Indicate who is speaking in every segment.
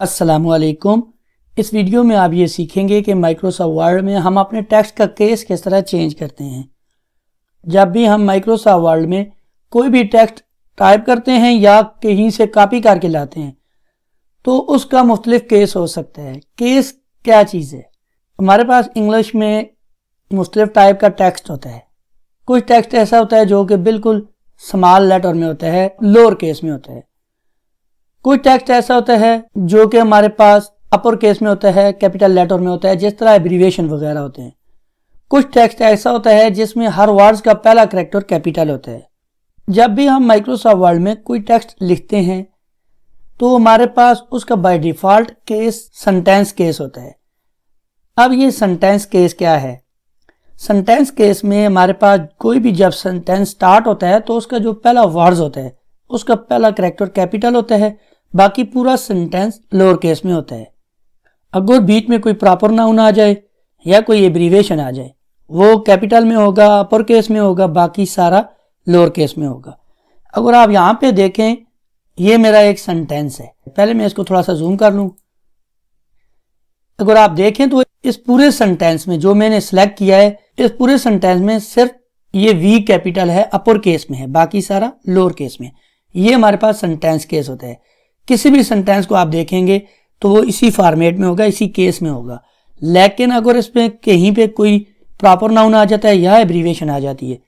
Speaker 1: अस्सलामुअलैकुम। इस वीडियो में आप ये सीखेंगे कि माइक्रोसॉफ्ट वर्ड में हम अपने टेक्स्ट का केस किस तरह चेंज करते हैं। जब भी हम माइक्रोसॉफ्ट वर्ड में कोई भी टेक्स्ट टाइप करते हैं या कहीं से कॉपी करके लाते हैं तो उसका मुख्तलिफ केस हो सकता है। केस क्या चीज़ है? हमारे पास इंग्लिश में मुख्तलिफ टाइप का टेक्स्ट होता है। कुछ टेक्स्ट ऐसा होता है जो कि बिल्कुल स्मॉल लेटर में होता है, लोअर केस में होता है। कुछ टेक्स्ट ऐसा होता है जो कि हमारे पास अपर केस में होता है, कैपिटल लेटर में होता है, जिस तरह एब्रीविएशन वगैरह होते हैं। कुछ टेक्स्ट ऐसा होता है जिसमें हर वर्ड्स का पहला कैरेक्टर कैपिटल होता है। जब भी हम माइक्रोसॉफ्ट वर्ड में कोई टेक्स्ट लिखते हैं तो हमारे पास उसका by default case sentence case होता है। अब ये सेंटेंस केस क्या है? सेंटेंस केस में हमारे पास कोई भी जब सेंटेंस स्टार्ट होता है तो उसका जो पहला वर्ड्स होता है उसका पहला कैरेक्टर कैपिटल होता है, बाकी पूरा सेंटेंस लोअर केस में होता है। अगर बीच में कोई प्रॉपर नाउन आ जाए या कोई एब्रीविएशन आ जाए वो कैपिटल में होगा, अपर केस में होगा, बाकी सारा लोअर केस में होगा। अगर आप यहाँ पे देखें, ये मेरा एक सेंटेंस है। पहले मैं इसको थोड़ा सा जूम कर लूँ। अगर आप देखें तो इस पूरे सेंटेंस में जो मैंने सिलेक्ट किया है, इस पूरे सेंटेंस में सिर्फ ये वी कैपिटल है, अपर केस में है, बाकी सारा लोअर केस में। ये हमारे पास सेंटेंस केस होता है। किसी भी सेंटेंस को आप देखेंगे तो वो इसी फॉर्मेट में होगा, इसी केस में होगा। लेकिन अगर इसमें कहीं पे कोई प्रॉपर नाउन आ जाता है या एब्रीविएशन आ जाती है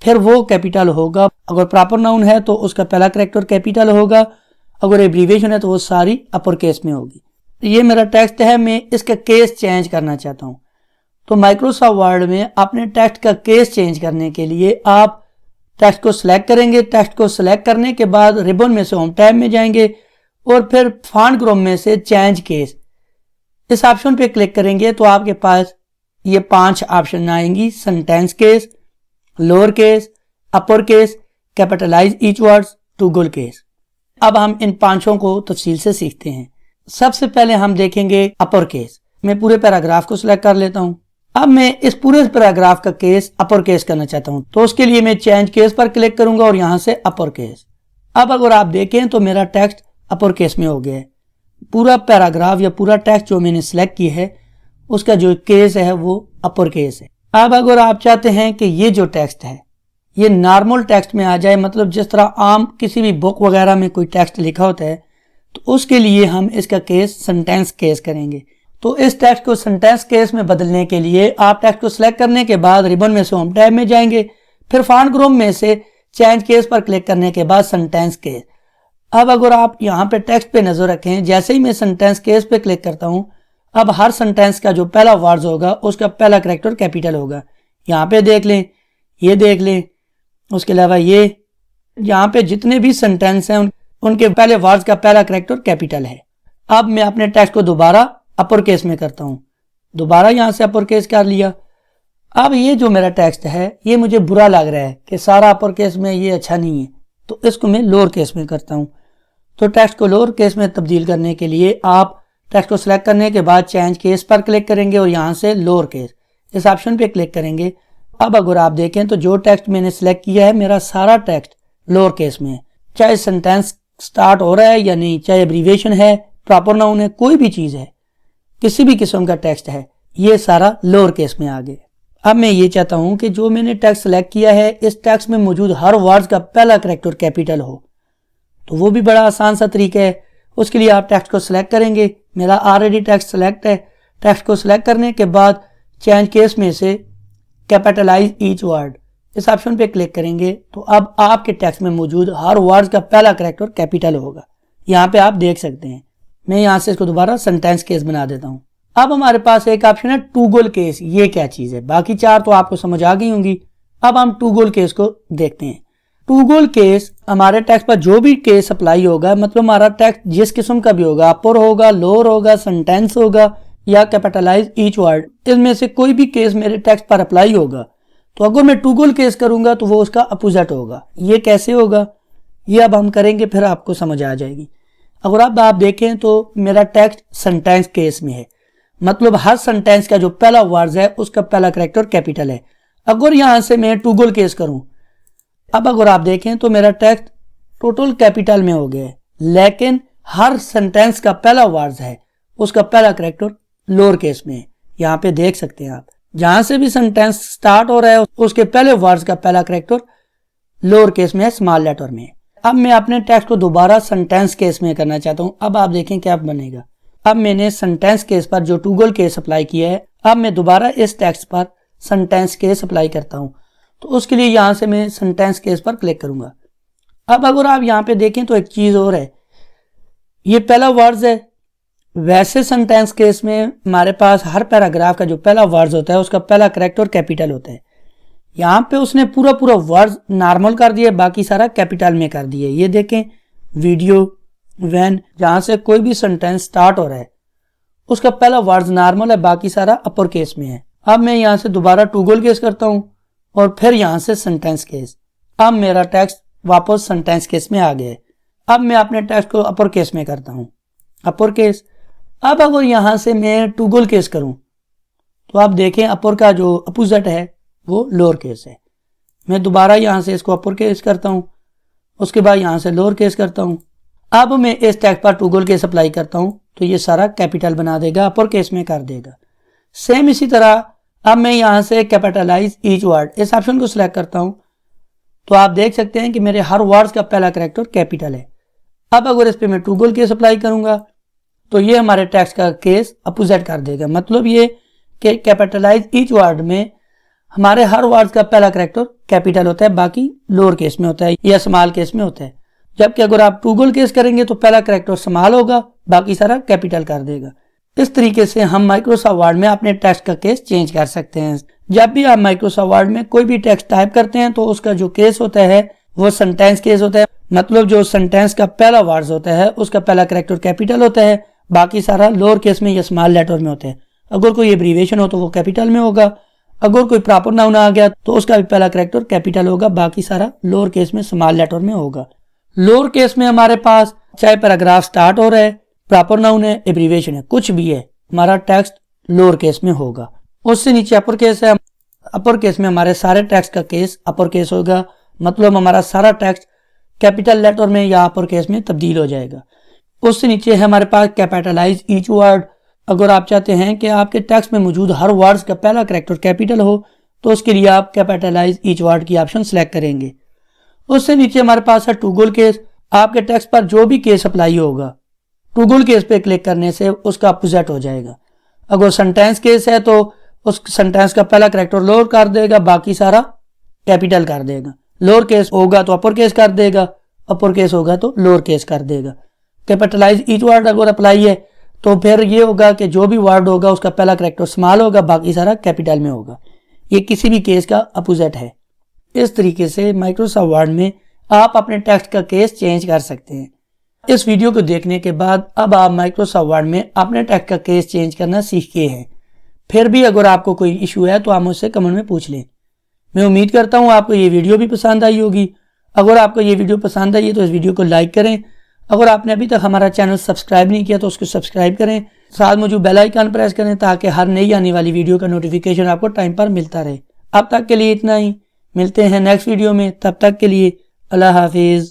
Speaker 1: फिर वो कैपिटल होगा। अगर प्रॉपर नाउन है तो उसका पहला कैरेक्टर कैपिटल होगा, अगर एब्रीविएशन है तो वो सारी अपर केस में होगी। ये मेरा टेक्स्ट है, मैं इसका केस चेंज करना चाहता हूँ। तो माइक्रोसॉफ्ट वर्ड में अपने टेक्स्ट का केस चेंज करने के लिए आप टेक्स्ट को सिलेक्ट करेंगे। टेक्स्ट को सिलेक्ट करने के बाद रिबन में से होम टैब में जाएंगे और फिर फॉन्ट ग्रुप में से चेंज केस इस ऑप्शन पे क्लिक करेंगे तो आपके पास ये 5 ऑप्शन आएंगी: sentence case, lower case, upper case, capitalize each words, toggle case. अब हम इन 5 को तफसील से सीखते हैं। सबसे पहले हम देखेंगे अपर केस। मैं पूरे पैराग्राफ को सिलेक्ट कर लेता हूं। अब मैं इस पूरे पैराग्राफ का केस अपर केस करना चाहता हूं तो उसके लिए मैं चेंज केस पर क्लिक करूंगा और यहां से अपर केस। अब अगर आप देखें तो मेरा टेक्स्ट अपर केस में हो गया है। पूरा पैराग्राफ या पूरा टेक्स्ट जो मैंने सिलेक्ट किया है उसका जो केस है वो अपर केस है। अब अगर आप चाहते हैं कि ये जो टेक्स्ट है ये नॉर्मल टेक्स्ट में आ जाए, मतलब जिस तरह आम किसी भी बुक वगैरह में कोई टेक्स्ट लिखा होता है, तो उसके लिए हम इसका केस सेंटेंस केस करेंगे। तो इस टेक्स्ट को सेंटेंस केस में बदलने के लिए आप टेक्स्ट को सिलेक्ट करने के बाद रिबन में से होम टैब में जाएंगे, फिर फॉन्ट ग्रुप में से चेंज केस पर क्लिक करने के बाद सेंटेंस केस। अब अगर आप यहाँ पे टेक्स्ट पे नजर रखें, जैसे ही मैं सेंटेंस केस पे क्लिक करता हूँ अब हर सेंटेंस का जो पहला वर्ड होगा उसका पहला कैरेक्टर कैपिटल होगा। यहाँ पे देख लें, ये देख लें, उसके अलावा ये यहाँ पे जितने भी सेंटेंस हैं उनके पहले वर्ड्स का पहला कैरेक्टर कैपिटल है। अब मैं अपने टेक्स्ट को दोबारा अपर केस में करता हूँ, दोबारा यहाँ से अपर केस कर लिया। अब ये जो मेरा टेक्स्ट है ये मुझे बुरा लग रहा है कि सारा अपर केस में, ये अच्छा नहीं है, तो इसको मैं लोअर केस में करता हूँ। तो टेक्स्ट को लोअर केस में तब्दील करने के लिए आप टेक्स्ट को सिलेक्ट करने के बाद चेंज केस पर क्लिक करेंगे और यहाँ से लोअर केस इस ऑप्शन पे क्लिक करेंगे। अब अगर आप देखें तो जो टेक्स्ट मैंने सिलेक्ट किया है मेरा सारा टेक्स्ट लोअर केस में है, चाहे सेंटेंस स्टार्ट हो रहा है या नहीं, चाहे एब्रीविएशन है, प्रॉपर नाउन है, कोई भी चीज है, किसी भी किस्म का टेक्स्ट है, ये सारा लोअर केस में आ गया। अब मैं ये चाहता हूं कि जो मैंने टेक्स्ट सेलेक्ट किया है इस टेक्स्ट में मौजूद हर वर्ड का पहला कैरेक्टर कैपिटल हो, तो वो भी बड़ा आसान सा तरीका है। उसके लिए आप टेक्स्ट को सिलेक्ट करेंगे। मेरा ऑलरेडी टेक्स्ट सेलेक्ट है। टेक्स्ट को सिलेक्ट करने के बाद चेंज केस में से कैपिटलाइज ईच वर्ड इस ऑप्शन पे क्लिक करेंगे तो अब आपके टेक्स्ट में मौजूद हर वर्ड का पहला कैरेक्टर कैपिटल होगा। यहाँ पे आप देख सकते हैं। मैं यहाँ से इसको दोबारा सेंटेंस केस बना देता हूँ। अब हमारे पास एक ऑप्शन है टॉगल केस। ये क्या चीज है? बाकी 4 तो आपको समझ आ गई होंगी। अब हम टॉगल केस को देखते हैं। टॉगल केस हमारे टेक्स्ट पर जो भी केस अप्लाई होगा, मतलब हमारा टेक्स्ट जिस किस्म का भी होगा, अपर होगा, लोअर होगा, सेंटेंस होगा या कैपिटलाइज ईच वर्ड, इसमें से कोई भी केस मेरे टेक्स्ट पर अप्लाई होगा तो अगर मैं टॉगल केस करूंगा तो वो उसका अपोजिट होगा। ये कैसे होगा ये अब हम करेंगे, फिर आपको समझ आ जाएगी। अगर अब आप देखें तो मेरा टेक्स्ट सेंटेंस केस में है, मतलब हर सेंटेंस का जो पहला वर्ड है उसका पहला कैरेक्टर कैपिटल है। अगर यहां से मैं टॉगल केस करूं, अब अगर आप देखें तो मेरा टेक्स्ट टोटल कैपिटल में हो गया है, लेकिन हर सेंटेंस का पहला वर्ड है उसका पहला कैरेक्टर लोअर केस में है। यहाँ पे देख सकते हैं आप, जहां से भी सेंटेंस स्टार्ट हो रहा है उसके पहले वर्ड्स का पहला कैरेक्टर लोअर केस में है, स्मॉल लेटर में है। अब मैं अपने टेक्स्ट को दोबारा सेंटेंस केस में करना चाहता हूं। अब आप देखें क्या बनेगा। अब मैंने सेंटेंस केस पर जो टूगल केस अप्लाई किया है, अब मैं दोबारा इस टेक्स्ट पर सेंटेंस केस अप्लाई करता हूं। तो उसके लिए यहां से मैं सेंटेंस केस पर क्लिक करूंगा। अब अगर आप यहां पे देखें तो एक चीज और है, ये पहला वर्ड्स है। वैसे सेंटेंस केस में हमारे पास हर पैराग्राफ का जो पहला वर्ड्स होता है उसका पहला कैरेक्टर कैपिटल होता है। यहाँ पे उसने पूरा वर्ड्स नॉर्मल कर दिए, बाकी सारा कैपिटल में कर दिए। ये देखें वीडियो व्हेन, जहां से कोई भी सेंटेंस स्टार्ट हो रहा है उसका पहला वर्ड्स नॉर्मल है, बाकी सारा अपर केस में है। अब मैं यहाँ से दोबारा टूगल केस करता हूं और फिर यहाँ से सेंटेंस केस। अब मेरा टेक्स्ट वापस सेंटेंस केस में आ गया है। अब मैं अपने टेक्स्ट को अपर केस में करता हूं, अपर केस। अब अगर यहां से मैं टूगल केस करूं तो आप देखें अपर का जो अपोजिट है वो लोअर केस है। मैं दोबारा यहां से इसको अपर केस करता हूं, उसके बाद यहां से लोअर केस करता हूं। अब मैं इस टेक्स्ट पर टूगल केस अप्लाई करता हूं तो ये सारा कैपिटल बना देगा, अपर केस में कर देगा। सेम इसी तरह अब मैं यहां से कैपिटलाइज ईच वर्ड इस ऑप्शन को सिलेक्ट करता हूं तो आप देख सकते हैं कि मेरे हर वर्ड्स का पहला कैरेक्टर कैपिटल है। अब अगर इस पे मैं टूगल केस अप्लाई करूंगा तो ये हमारे टेक्स्ट का केस अपोजिट कर देगा। मतलब ये कि कैपिटलाइज ईच वर्ड में हमारे हर वर्ड का पहला कैरेक्टर कैपिटल होता है, बाकी लोअर केस में होता है या स्मॉल केस में होता है। जबकि अगर आप टूगल केस करेंगे तो पहला कैरेक्टर स्मॉल होगा, बाकी सारा कैपिटल कर देगा। इस तरीके से हम माइक्रोसॉफ्ट वर्ड में अपने टेक्स्ट का केस चेंज कर सकते हैं। जब भी आप माइक्रोसॉफ्ट वर्ड में कोई भी टेक्स्ट टाइप करते हैं तो उसका जो केस होता है वो सेंटेंस केस होता है। मतलब जो सेंटेंस का पहला वर्ड होता है उसका पहला कैरेक्टर कैपिटल होता है, बाकी सारा लोअर केस में या स्मॉल लेटर में होता है। अगर कोई एब्रीविएशन हो तो वो कैपिटल में होगा। अगर कोई प्रॉपर नाउन आ गया तो उसका भी पहला कैरेक्टर कैपिटल होगा, बाकी सारा लोअर केस में स्मॉल लेटर में होगा। लोअर केस में हमारे पास चाहे पैराग्राफ स्टार्ट हो रहा है, प्रॉपर नाउन है, एब्रीविएशन है, कुछ भी है, हमारा टेक्स्ट लोअर केस में होगा। उससे नीचे अपर केस है, अपर केस में हमारे सारे टेक्स्ट का केस अपर केस होगा। मतलब हमारा सारा टेक्स्ट कैपिटल लेटर में या अपर केस में तब्दील हो जाएगा। उससे नीचे है हमारे पास कैपिटलाइज ईच वर्ड। अगर आप चाहते हैं कि आपके टेक्स्ट में मौजूद हर वर्ड्स का पहला कैरेक्टर कैपिटल हो तो उसके लिए आप कैपिटलाइज ईच वर्ड की ऑप्शन सेलेक्ट करेंगे। उससे नीचे हमारे पास है टूगल केस। आपके टेक्स्ट पर जो भी केस अप्लाई होगा टूगल केस पे क्लिक करने से उसका अपोजिट हो जाएगा। अगर सेंटेंस केस है तो उस सेंटेंस का पहला कैरेक्टर लोअर कर देगा, बाकी सारा कैपिटल कर देगा। लोअर केस होगा तो अपर केस कर देगा, अपर केस होगा तो लोअर केस कर देगा। कैपिटलाइज ईच वर्ड अगर अप्लाई है तो फिर ये होगा कि जो भी वर्ड होगा उसका पहला कैरेक्टर स्मॉल होगा, बाकी सारा कैपिटल में होगा। ये किसी भी केस का अपोजिट है। इस तरीके से माइक्रोसॉफ्ट वर्ड में आप अपने टेक्स्ट का केस चेंज कर सकते हैं। इस वीडियो को देखने के बाद अब आप माइक्रोसॉफ्ट वर्ड में अपने टेक्स्ट का केस चेंज करना सीख गए हैं। फिर भी अगर आपको कोई इशू है तो आप मुझसे कमेंट में पूछ लें। मैं उम्मीद करता हूँ आपको ये वीडियो भी पसंद आई होगी। अगर आपको ये वीडियो पसंद आई है तो इस वीडियो को लाइक करें। अगर आपने अभी तक हमारा चैनल सब्सक्राइब नहीं किया तो उसको सब्सक्राइब करें, साथ मौजूद बेल आइकन प्रेस करें ताकि हर नई आने वाली वीडियो का नोटिफिकेशन आपको टाइम पर मिलता रहे। अब तक के लिए इतना ही, मिलते हैं नेक्स्ट वीडियो में। तब तक के लिए अल्लाह हाफिज।